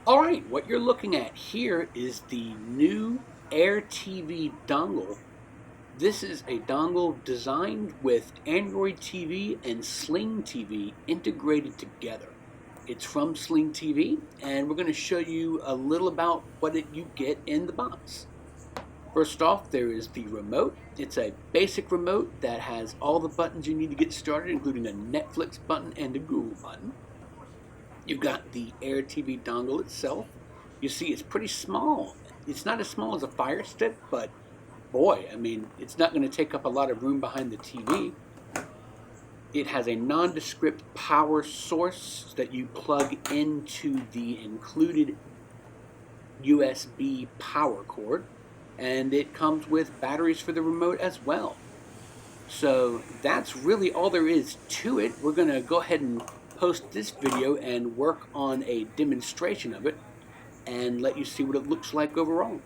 Alright, what you're looking at here is the new Air TV dongle. This is a dongle designed with Android TV and Sling TV integrated together. It's from Sling TV, and we're going to show you a little about what you get in the box. First off, there is the remote. It's a basic remote that has all the buttons you need to get started, including a Netflix button and a Google button. You've got the Air TV dongle itself. You see it's pretty small. It's not as small as a Fire Stick, but boy, I mean, it's not going to take up a lot of room behind the TV. It has a nondescript power source that you plug into the included USB power cord, and it comes with batteries for the remote as well. So that's really all there is to it. We're going to go ahead and post this video and work on a demonstration of it and let you see what it looks like overall.